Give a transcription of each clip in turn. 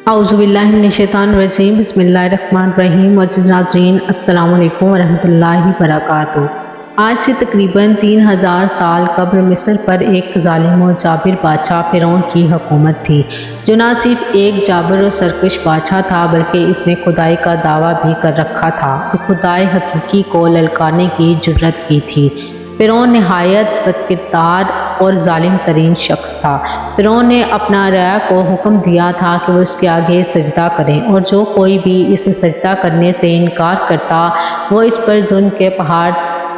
اعوذ باللہ من الشیطان الرجیم بسم اللہ الرحمن الرحیم۔ معزز ناظرین السلام علیکم ورحمۃ اللہ وبرکاتہ۔ آج سے تقریباً 3000 سال قبل مصر پر ایک ظالم و جابر بادشاہ فرعون کی حکومت تھی، جو نہ صرف ایک جابر و سرکش بادشاہ تھا بلکہ اس نے خدائی کا دعویٰ بھی کر رکھا تھا اور خدائے حقیقی کو للکارنے کی جرت کی تھی۔ فرعون نہایت بدکردار اور ظالم ترین شخص تھا۔ فرعون نے اپنا رعایا کو حکم دیا تھا کہ وہ اس کے آگے سجدہ کریں، اور جو کوئی بھی اسے سجدہ کرنے سے انکار کرتا وہ اس پر ظلم کے پہاڑ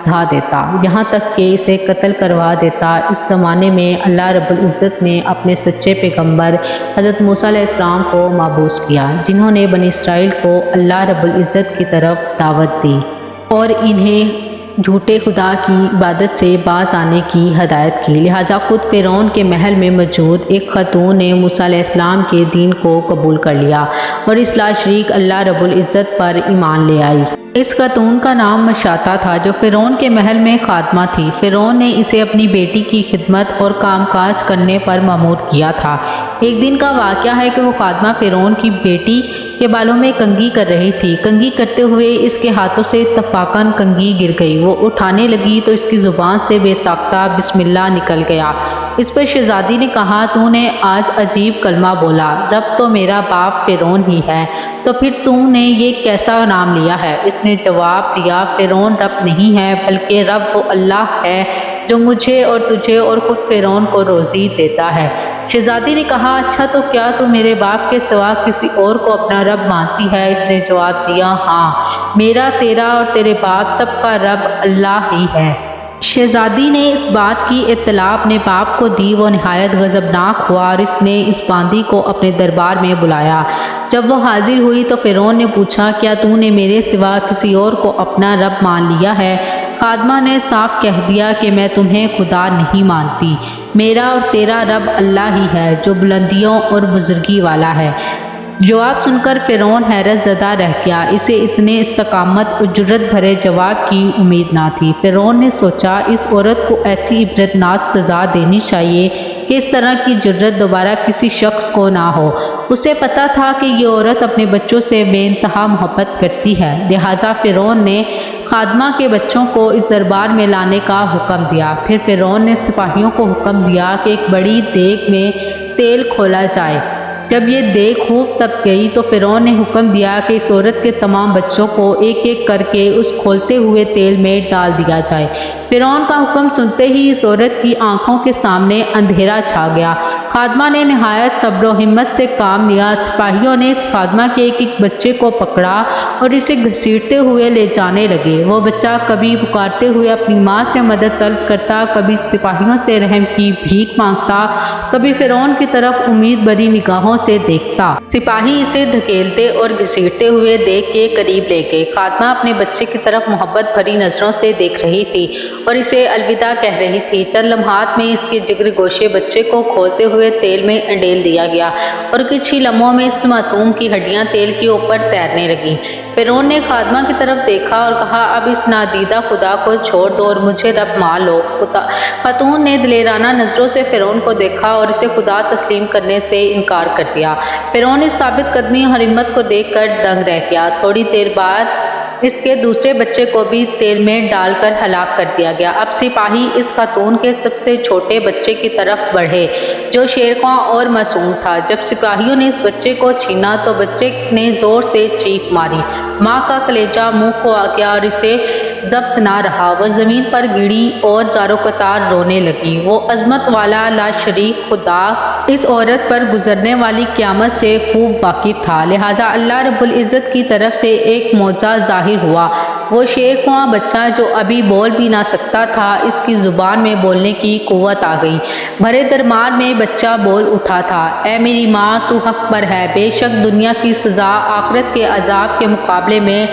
ڈھا دیتا، یہاں تک کہ اسے قتل کروا دیتا۔ اس زمانے میں اللہ رب العزت نے اپنے سچے پیغمبر حضرت موسیٰ علیہ السلام کو مبعوث کیا، جنہوں نے بنی اسرائیل کو اللہ رب العزت کی طرف دعوت دی اور انہیں جھوٹے خدا کی عبادت سے باز آنے کی ہدایت کی۔ لہٰذا خود فرعون کے محل میں موجود ایک خاتون نے موسیٰ علیہ السلام کے دین کو قبول کر لیا اور اس لا شریک اللہ رب العزت پر ایمان لے آئی۔ اس خاتون کا نام مشاطہ تھا، جو فرعون کے محل میں خادمہ تھی۔ فرعون نے اسے اپنی بیٹی کی خدمت اور کام کاج کرنے پر مأمور کیا تھا۔ ایک دن کا واقعہ ہے کہ وہ خادمہ فرعون کی بیٹی کے بالوں میں کنگھی کر رہی تھی۔ کنگھی کرتے ہوئے اس کے ہاتھوں سے اتفاقاً کنگھی گر گئی۔ وہ اٹھانے لگی تو اس کی زبان سے بے ساختہ بسم اللہ نکل گیا۔ اس پر شہزادی نے کہا، تو نے آج عجیب کلمہ بولا، رب تو میرا باپ فرعون ہی ہے، تو پھر تم نے یہ کیسا نام لیا ہے؟ اس نے جواب دیا، فرعون رب نہیں ہے بلکہ رب وہ اللہ ہے جو مجھے اور تجھے اور خود فرعون کو روزی دیتا ہے۔ شہزادی نے کہا، اچھا تو کیا تو میرے باپ کے سوا کسی اور کو اپنا رب مانتی ہے؟ اس نے جواب دیا، ہاں، میرا، تیرا اور تیرے باپ سب کا رب اللہ ہی ہے۔ شہزادی نے اس بات کی اطلاع اپنے باپ کو دی۔ وہ نہایت غضبناک ہوا اور اس نے اس باندی کو اپنے دربار میں بلایا۔ جب وہ حاضر ہوئی تو فرعون نے پوچھا، کیا تو نے میرے سوا کسی اور کو اپنا رب مان لیا ہے؟ خادمہ نے صاف کہہ دیا کہ میں تمہیں خدا نہیں مانتی، میرا اور تیرا رب اللہ ہی ہے جو بلندیوں اور بزرگی والا ہے۔ جواب سن کر فرعون حیرت زدہ رہ گیا۔ اسے اتنے استقامت اور جرت بھرے جواب کی امید نہ تھی۔ فرعون نے سوچا، اس عورت کو ایسی عبرتناک سزا دینی چاہیے کہ اس طرح کی جرت دوبارہ کسی شخص کو نہ ہو۔ اسے پتا تھا کہ یہ عورت اپنے بچوں سے بے انتہا محبت کرتی ہے، لہٰذا فرعون نے خادمہ کے بچوں کو اس دربار میں لانے کا حکم دیا۔ پھر فرعون نے سپاہیوں کو حکم دیا کہ ایک بڑی دیگ میں تیل کھولا جائے۔ جب یہ دیگ خوب تپ گئی تو فرعون نے حکم دیا کہ اس عورت کے تمام بچوں کو ایک ایک کر کے اس کھولتے ہوئے تیل میں ڈال دیا جائے۔ فرعون کا حکم سنتے ہی اس عورت کی آنکھوں کے سامنے اندھیرا چھا گیا۔ خادمہ نے نہایت صبر و ہمت سے کام لیا۔ سپاہیوں نے اس خادمہ کے ایک ایک بچے کو پکڑا اور اسے گھسیٹتے ہوئے لے جانے لگے۔ وہ بچہ کبھی پکارتے ہوئے اپنی ماں سے مدد طلب کرتا، کبھی سپاہیوں سے رحم کی بھیک مانگتا، کبھی فرعون کی طرف امید بھری نگاہوں سے دیکھتا۔ سپاہی اسے دھکیلتے اور گھسیٹتے ہوئے دیگ کے قریب لے گئے۔ خادمہ اپنے بچے کی طرف محبت بھری نظروں سے دیکھ رہی تھی اور اسے الوداع کہہ رہی تھی۔ چند لمحات میں اس کے جگر گوشے بچے کو کھولتے ہوئے تیل میں انڈیل دیا گیا اور کچھ ہی لمحوں میں اس معصوم کی ہڈیاں تیل کے اوپر تیرنے لگیں۔ فرعون نے خادمہ کی طرف دیکھا اور کہا، اب اس نادیدہ خدا کو چھوڑ دو اور مجھے رب مان لو۔ خاتون نے دلیرانہ نظروں سے فرعون کو دیکھا اور اسے خدا تسلیم کرنے سے انکار کر دیا۔ فرعون اس ثابت قدمی اور ہمت کو دیکھ کر دنگ رہ گیا۔ تھوڑی دیر بعد اس کے دوسرے بچے کو بھی تیل میں ڈال کر ہلاک کر دیا گیا۔ اب سپاہی اس خاتون کے سب سے چھوٹے بچے کی طرف بڑھے جو شیرخواں اور معصوم تھا۔ جب سپاہیوں نے اس بچے کو چھینا تو بچے نے زور سے چیخ ماری۔ ماں کا کلیجہ منہ کو آ گیا اور اسے ضبط نہ رہا۔ وہ زمین پر گری اور زاروں قطار رونے لگی۔ وہ عظمت والا لا شریک خدا اس عورت پر گزرنے والی قیامت سے خوب واقف تھا، لہٰذا اللہ رب العزت کی طرف سے ایک معجزہ ظاہر ہوا۔ وہ شیرخواں بچہ جو ابھی بول بھی نہ سکتا تھا، اس کی زبان میں بولنے کی قوت آ گئی۔ بھرے دربار میں بچہ بول اٹھا تھا، اے میری ماں، تو حق پر ہے، بے شک دنیا کی سزا آخرت کے عذاب کے مقابلے میں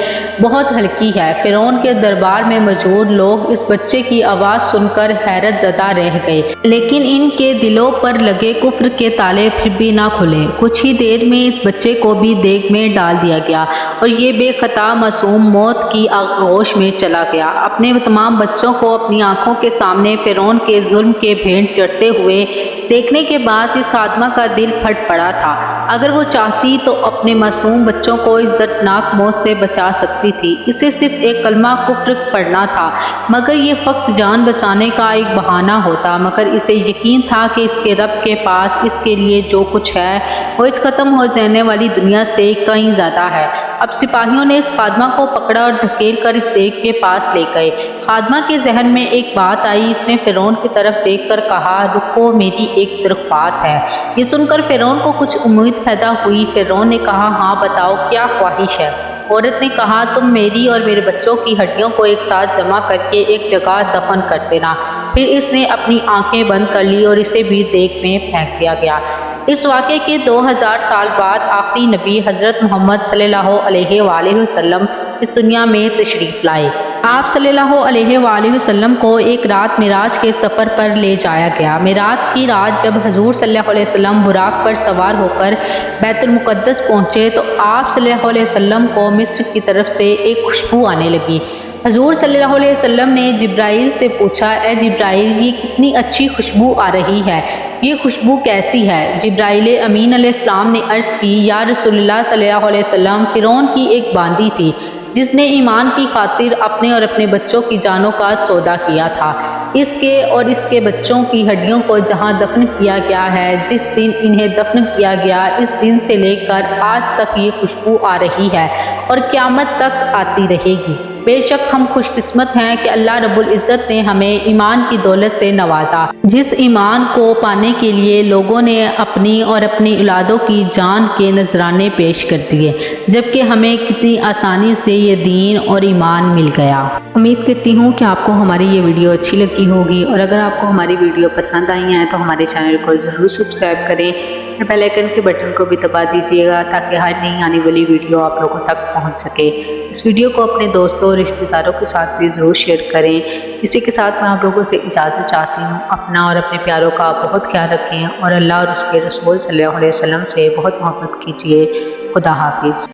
بہت ہلکی ہے۔ فرعون کے دربار میں موجود لوگ اس بچے کی آواز سن کر حیرت زدہ رہ گئے، لیکن ان کے دلوں پر لگے کفر کے تالے پھر بھی نہ کھلے۔ کچھ ہی دیر میں اس بچے کو بھی دیگ میں ڈال دیا گیا اور یہ بے خطا معصوم موت کی آغوش میں چلا گیا۔ اپنے تمام بچوں کو اپنی آنکھوں کے سامنے فرعون کے ظلم کے بھینٹ چڑھتے ہوئے دیکھنے کے بعد اس خادمہ کا دل پھٹ پڑا تھا۔ اگر وہ چاہتی تو اپنے معصوم بچوں کو اس دردناک موت سے بچا سکتی تھی۔ اسے صرف ایک کلمہ کفر پڑھنا تھا، مگر یہ فقط جان بچانے کا ایک بہانہ ہوتا، مگر اسے یقین تھا کہ اس کے رب کے پاس اس کے لیے جو کچھ ہے وہ اس ختم ہو جانے والی دنیا سے کہیں زیادہ ہے۔ اب سپاہیوں نے اس خادمہ کو پکڑا اور دھکیل کر اس دیگ کے پاس لے گئے۔ خادمہ کے ذہن میں ایک بات آئی، اس نے فرعون کی طرف دیکھ کر کہا، رکو، میری ایک درخواست ہے۔ یہ سن کر فرعون کو کچھ امید پیدا ہوئی۔ فرعون نے کہا، ہاں بتاؤ، کیا خواہش ہے؟ عورت نے کہا، تم میری اور میرے بچوں کی ہڈیوں کو ایک ساتھ جمع کر کے ایک جگہ دفن کر دینا۔ پھر اس نے اپنی آنکھیں بند کر لی اور اسے بھی دیگ میں پھینک دیا گیا۔ اس واقعے کے 2000 سال بعد آخری نبی حضرت محمد صلی اللہ علیہ وآلہ وسلم اس دنیا میں تشریف لائے۔ آپ صلی اللہ علیہ وآلہ وسلم کو ایک رات معراج کے سفر پر لے جایا گیا۔ معراج کی رات جب حضور صلی اللہ علیہ وسلم براق پر سوار ہو کر بیت المقدس پہنچے تو آپ صلی اللہ علیہ وسلم کو مصر کی طرف سے ایک خوشبو آنے لگی۔ حضور صلی اللہ علیہ وسلم نے جبرائیل سے پوچھا، اے جبرائیل، یہ کتنی اچھی خوشبو آ رہی ہے، یہ خوشبو کیسی ہے؟ جبرائیل امین علیہ السلام نے عرض کی، یا رسول اللہ صلی اللہ علیہ وسلم، فرعون کی ایک باندی تھی جس نے ایمان کی خاطر اپنے اور اپنے بچوں کی جانوں کا سودا کیا تھا۔ اس کے اور اس کے بچوں کی ہڈیوں کو جہاں دفن کیا گیا ہے، جس دن انہیں دفن کیا گیا، اس دن سے لے کر آج تک یہ خوشبو آ رہی ہے اور قیامت تک آتی رہے گی۔ بے شک ہم خوش قسمت ہیں کہ اللہ رب العزت نے ہمیں ایمان کی دولت سے نوازا، جس ایمان کو پانے کے لیے لوگوں نے اپنی اور اپنی اولادوں کی جان کے نذرانے پیش کر دیے، جبکہ ہمیں کتنی آسانی سے یہ دین اور ایمان مل گیا۔ امید کرتی ہوں کہ آپ کو ہماری یہ ویڈیو اچھی لگی ہوگی، اور اگر آپ کو ہماری ویڈیو پسند آئی ہیں تو ہمارے چینل کو ضرور سبسکرائب کریں، بیل آئیکن کے بٹن کو بھی دبا دیجیے گا تاکہ ہر نئی آنے والی ویڈیو آپ لوگوں تک پہنچ سکے۔ اس ویڈیو کو اپنے دوستوں اور رشتہ داروں کے ساتھ بھی ضرور شیئر کریں۔ اسی کے ساتھ میں آپ لوگوں سے اجازت چاہتی ہوں، اپنا اور اپنے پیاروں کا بہت خیال رکھیں اور اللہ اور اس کے رسول صلی اللہ علیہ وسلم سے بہت محبت کیجیے۔ خدا حافظ۔